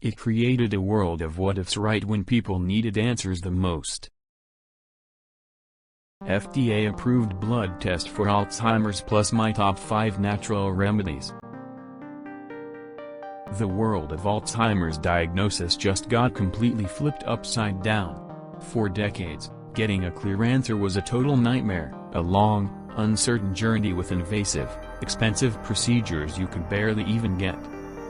It created a world of what-ifs right when people needed answers the most. FDA-approved blood test for Alzheimer's plus my top 5 natural remedies. The world of Alzheimer's diagnosis just got completely flipped upside down. For decades, getting a clear answer was a total nightmare, a long, uncertain journey with invasive, expensive procedures you could barely even get.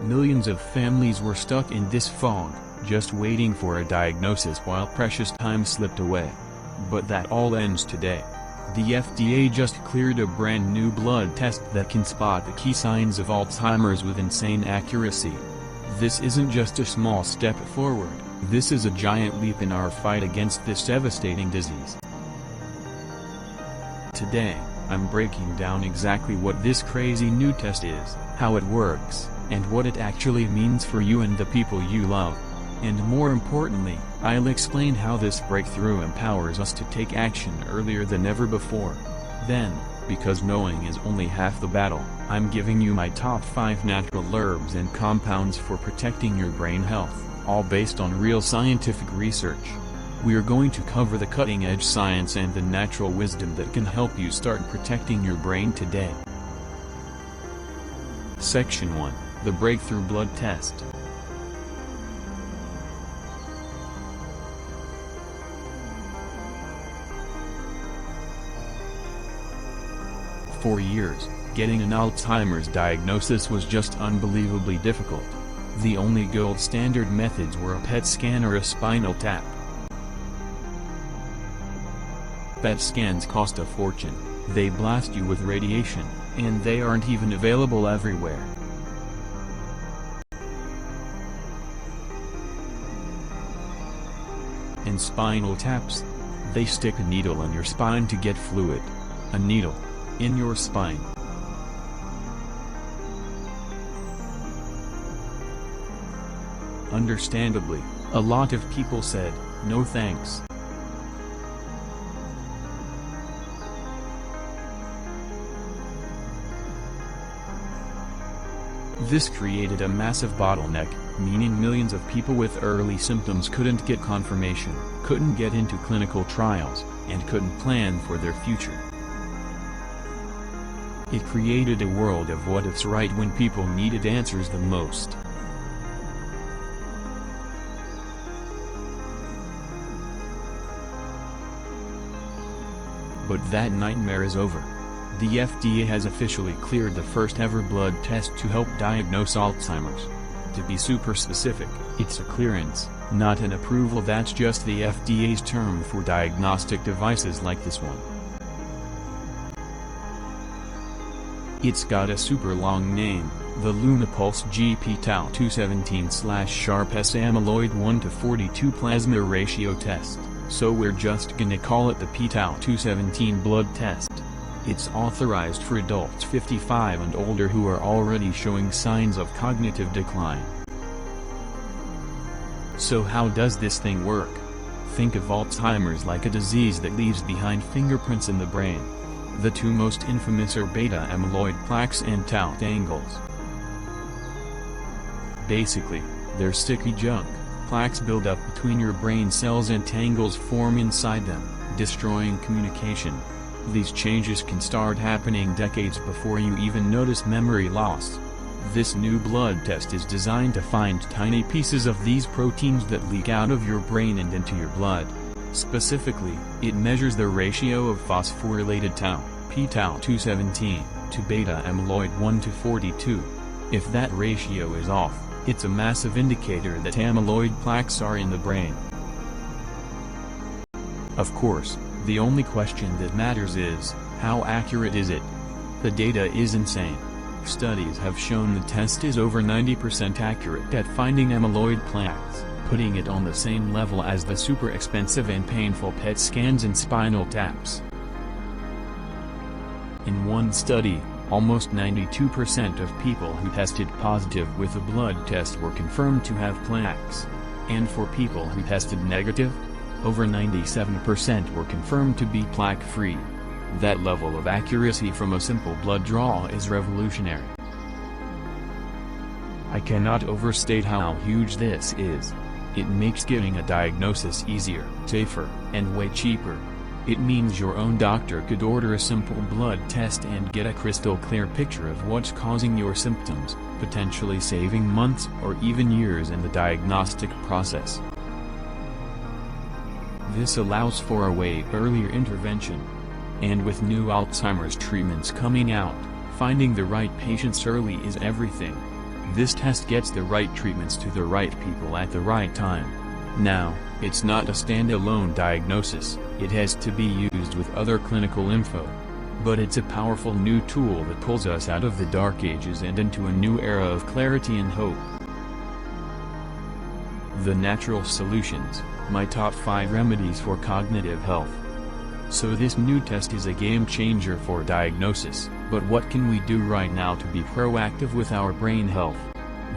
Millions of families were stuck in this fog, just waiting for a diagnosis while precious time slipped away. But that all ends today. The FDA just cleared a brand new blood test that can spot the key signs of Alzheimer's with insane accuracy. This isn't just a small step forward, this is a giant leap in our fight against this devastating disease. Today, I'm breaking down exactly what this crazy new test is, how it works, and what it actually means for you and the people you love. And more importantly, I'll explain how this breakthrough empowers us to take action earlier than ever before. Then, because knowing is only half the battle, I'm giving you my top 5 natural herbs and compounds for protecting your brain health, all based on real scientific research. We're going to cover the cutting-edge science and the natural wisdom that can help you start protecting your brain today. Section 1. The Breakthrough Blood Test. For years, getting an Alzheimer's diagnosis was just unbelievably difficult. The only gold standard methods were a PET scan or a spinal tap. PET scans cost a fortune, they blast you with radiation, and they aren't even available everywhere. And spinal taps? They stick a needle in your spine to get fluid. A needle in your spine. Understandably, a lot of people said, no thanks. This created a massive bottleneck, meaning millions of people with early symptoms couldn't get confirmation, couldn't get into clinical trials, and couldn't plan for their future. It created a world of what-ifs right when people needed answers the most. But that nightmare is over. The FDA has officially cleared the first ever blood test to help diagnose Alzheimer's. To be super specific, it's a clearance, not an approval. That's just the FDA's term for diagnostic devices like this one. It's got a super long name, the Lunapulse GP-tau217/sharp S amyloid 1:42 plasma ratio test, so we're just gonna call it the p-tau217 blood test. It's authorized for adults 55 and older who are already showing signs of cognitive decline. So how does this thing work? Think of Alzheimer's like a disease that leaves behind fingerprints in the brain. The two most infamous are beta amyloid plaques and tau tangles. Basically, they're sticky junk. Plaques build up between your brain cells and tangles form inside them, destroying communication. These changes can start happening decades before you even notice memory loss. This new blood test is designed to find tiny pieces of these proteins that leak out of your brain and into your blood. Specifically, it measures the ratio of phosphorylated tau, p-tau217, to beta amyloid 1:42. If that ratio is off, it's a massive indicator that amyloid plaques are in the brain. Of course, the only question that matters is, how accurate is it? The data is insane. Studies have shown the test is over 90% accurate at finding amyloid plaques, putting it on the same level as the super expensive and painful PET scans and spinal taps. In one study, almost 92% of people who tested positive with a blood test were confirmed to have plaques. And for people who tested negative, over 97% were confirmed to be plaque-free. That level of accuracy from a simple blood draw is revolutionary. I cannot overstate how huge this is. It makes getting a diagnosis easier, safer, and way cheaper. It means your own doctor could order a simple blood test and get a crystal clear picture of what's causing your symptoms, potentially saving months or even years in the diagnostic process. This allows for a way earlier intervention. And with new Alzheimer's treatments coming out, finding the right patients early is everything. This test gets the right treatments to the right people at the right time. Now, it's not a standalone diagnosis, it has to be used with other clinical info. But it's a powerful new tool that pulls us out of the dark ages and into a new era of clarity and hope. The natural solutions, my top 5 remedies for cognitive health. So this new test is a game changer for diagnosis, but what can we do right now to be proactive with our brain health?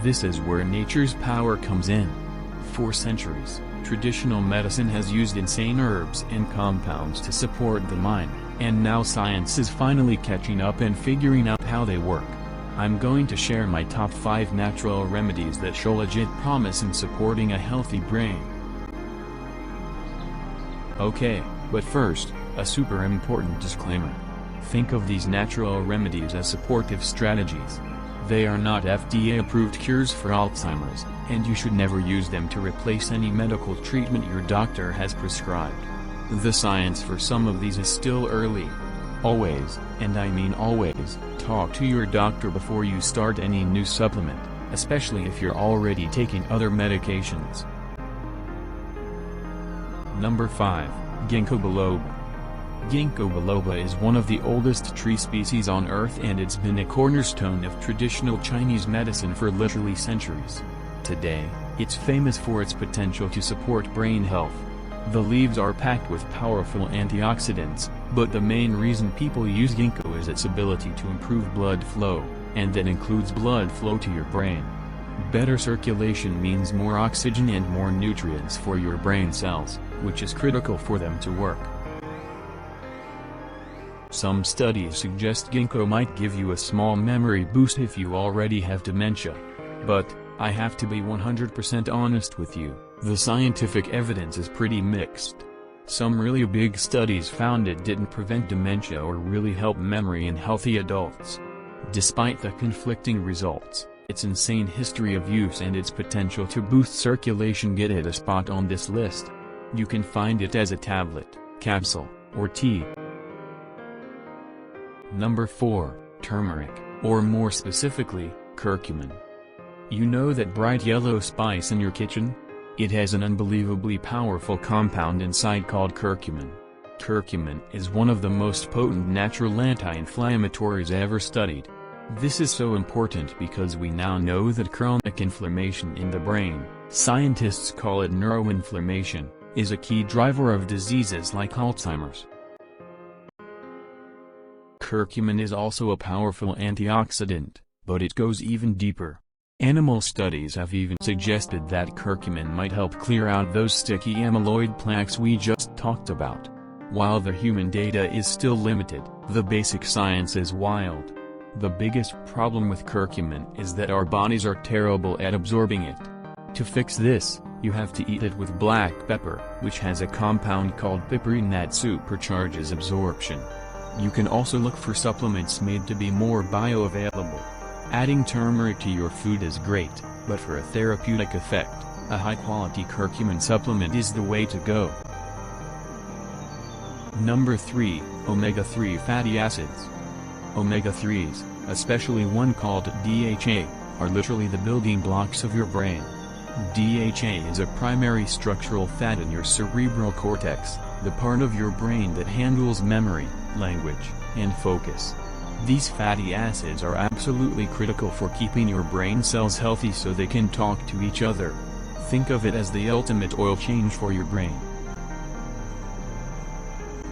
This is where nature's power comes in. For centuries, traditional medicine has used insane herbs and compounds to support the mind, and now science is finally catching up and figuring out how they work. I'm going to share my top 5 natural remedies that show legit promise in supporting a healthy brain. Okay, but first, a super important disclaimer. Think of these natural remedies as supportive strategies. They are not FDA-approved cures for Alzheimer's, and you should never use them to replace any medical treatment your doctor has prescribed. The science for some of these is still early. Always, and I mean always, talk to your doctor before you start any new supplement, especially if you're already taking other medications. Number 5. Ginkgo Biloba. Ginkgo biloba is one of the oldest tree species on Earth, and it's been a cornerstone of traditional Chinese medicine for literally centuries. Today, it's famous for its potential to support brain health. The leaves are packed with powerful antioxidants, but the main reason people use ginkgo is its ability to improve blood flow, and that includes blood flow to your brain. Better circulation means more oxygen and more nutrients for your brain cells, which is critical for them to work. Some studies suggest ginkgo might give you a small memory boost if you already have dementia. But, I have to be 100% honest with you, the scientific evidence is pretty mixed. Some really big studies found it didn't prevent dementia or really help memory in healthy adults. Despite the conflicting results, its insane history of use and its potential to boost circulation get it a spot on this list. You can find it as a tablet, capsule, or tea. Number 4, turmeric, or more specifically, curcumin. You know that bright yellow spice in your kitchen? It has an unbelievably powerful compound inside called curcumin. Curcumin is one of the most potent natural anti-inflammatories ever studied. This is so important because we now know that chronic inflammation in the brain, scientists call it neuroinflammation, is a key driver of diseases like Alzheimer's. Curcumin is also a powerful antioxidant, but it goes even deeper. Animal studies have even suggested that curcumin might help clear out those sticky amyloid plaques we just talked about. While the human data is still limited, the basic science is wild. The biggest problem with curcumin is that our bodies are terrible at absorbing it. To fix this, you have to eat it with black pepper, which has a compound called piperine that supercharges absorption. You can also look for supplements made to be more bioavailable. Adding turmeric to your food is great, but for a therapeutic effect, a high-quality curcumin supplement is the way to go. Number 3, omega-3 fatty acids. Omega-3s, especially one called DHA, are literally the building blocks of your brain. DHA is a primary structural fat in your cerebral cortex, the part of your brain that handles memory, language, and focus. These fatty acids are absolutely critical for keeping your brain cells healthy so they can talk to each other. Think of it as the ultimate oil change for your brain.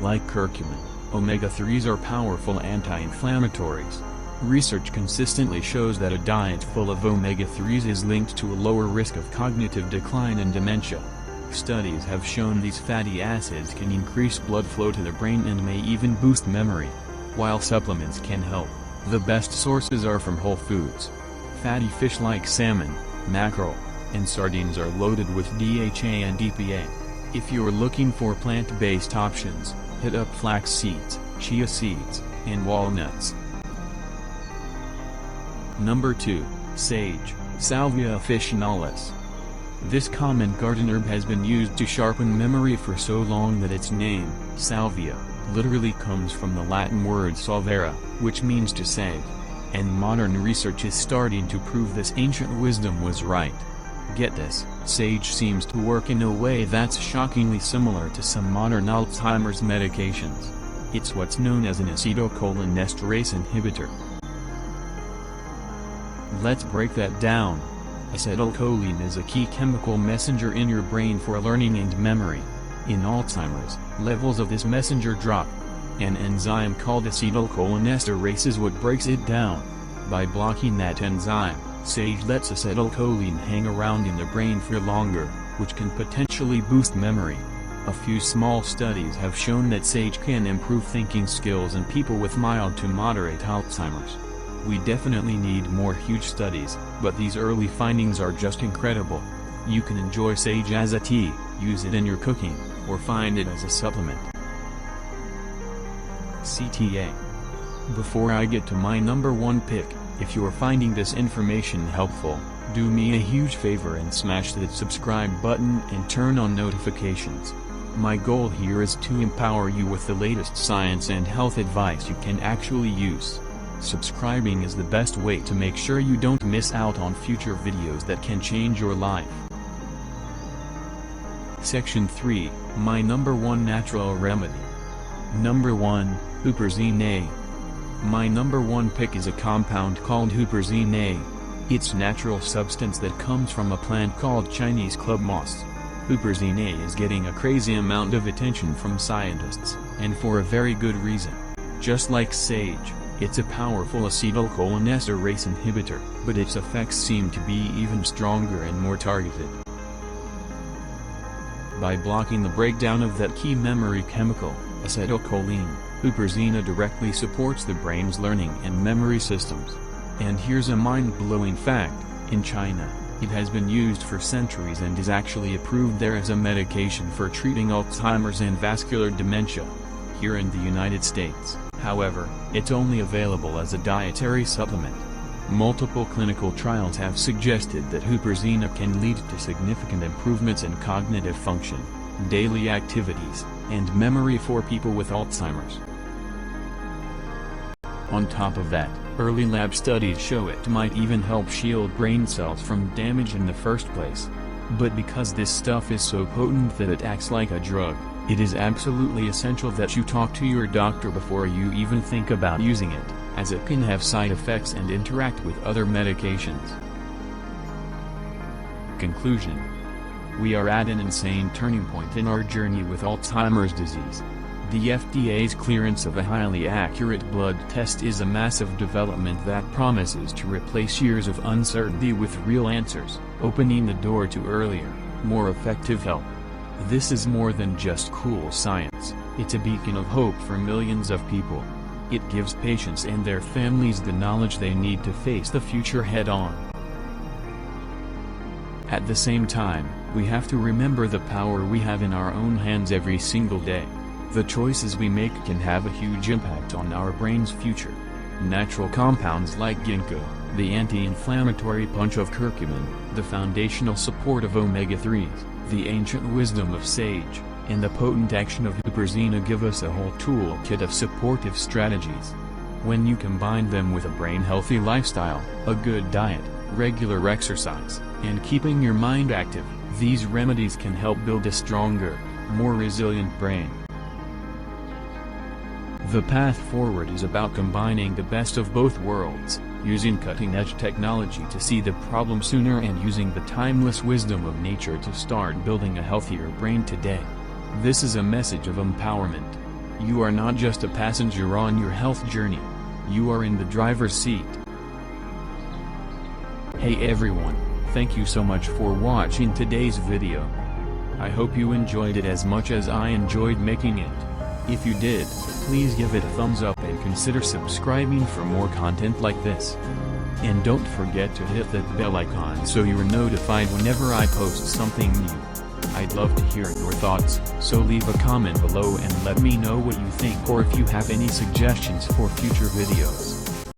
Like curcumin, omega-3s are powerful anti-inflammatories. Research consistently shows that a diet full of omega-3s is linked to a lower risk of cognitive decline and dementia. Studies have shown these fatty acids can increase blood flow to the brain and may even boost memory. While supplements can help, the best sources are from whole foods. Fatty fish like salmon, mackerel, and sardines are loaded with DHA and EPA. If you're looking for plant-based options, hit up flax seeds, chia seeds, and walnuts. Number 2. Sage, Salvia officinalis. This common garden herb has been used to sharpen memory for so long that its name, salvia, literally comes from the Latin word salvare, which means to save. And modern research is starting to prove this ancient wisdom was right. Get this, sage seems to work in a way that's shockingly similar to some modern Alzheimer's medications. It's what's known as an acetylcholinesterase inhibitor. Let's break that down. Acetylcholine is a key chemical messenger in your brain for learning and memory. In Alzheimer's, levels of this messenger drop. An enzyme called acetylcholinesterase is what breaks it down. By blocking that enzyme, sage lets acetylcholine hang around in the brain for longer, which can potentially boost memory. A few small studies have shown that sage can improve thinking skills in people with mild to moderate Alzheimer's. We definitely need more huge studies, but these early findings are just incredible. You can enjoy sage as a tea, use it in your cooking, or find it as a supplement. CTA. Before I get to my number 1 pick, if you're finding this information helpful, do me a huge favor and smash that subscribe button and turn on notifications. My goal here is to empower you with the latest science and health advice you can actually use. Subscribing is the best way to make sure you don't miss out on future videos that can change your life. Section 3, my number 1 natural remedy. Number 1, huperzine A. My number 1 pick is a compound called huperzine A. It's natural substance that comes from a plant called Chinese club moss. Huperzine A is getting a crazy amount of attention from scientists, and for a very good reason. Just like sage, it's a powerful acetylcholinesterase inhibitor, but its effects seem to be even stronger and more targeted. By blocking the breakdown of that key memory chemical, acetylcholine, huperzine A directly supports the brain's learning and memory systems. And here's a mind-blowing fact: in China, it has been used for centuries and is actually approved there as a medication for treating Alzheimer's and vascular dementia. Here in the United States, however, it's only available as a dietary supplement. Multiple clinical trials have suggested that huperzine A can lead to significant improvements in cognitive function, daily activities, and memory for people with Alzheimer's. On top of that, early lab studies show it might even help shield brain cells from damage in the first place. But because this stuff is so potent that it acts like a drug, it is absolutely essential that you talk to your doctor before you even think about using it, as it can have side effects and interact with other medications. Conclusion. We are at an insane turning point in our journey with Alzheimer's disease. The FDA's clearance of a highly accurate blood test is a massive development that promises to replace years of uncertainty with real answers, opening the door to earlier, more effective help. This is more than just cool science, it's a beacon of hope for millions of people. It gives patients and their families the knowledge they need to face the future head-on. At the same time, we have to remember the power we have in our own hands every single day. The choices we make can have a huge impact on our brain's future. Natural compounds like ginkgo, the anti-inflammatory punch of curcumin, the foundational support of omega-3s, the ancient wisdom of sage, and the potent action of huperzine A give us a whole toolkit of supportive strategies. When you combine them with a brain-healthy lifestyle, a good diet, regular exercise, and keeping your mind active, these remedies can help build a stronger, more resilient brain. The path forward is about combining the best of both worlds, using cutting-edge technology to see the problem sooner and using the timeless wisdom of nature to start building a healthier brain today. This is a message of empowerment. You are not just a passenger on your health journey. You are in the driver's seat. Hey everyone, thank you so much for watching today's video. I hope you enjoyed it as much as I enjoyed making it. If you did, please give it a thumbs up and consider subscribing for more content like this. And don't forget to hit that bell icon so you're notified whenever I post something new. I'd love to hear your thoughts, so leave a comment below and let me know what you think or if you have any suggestions for future videos.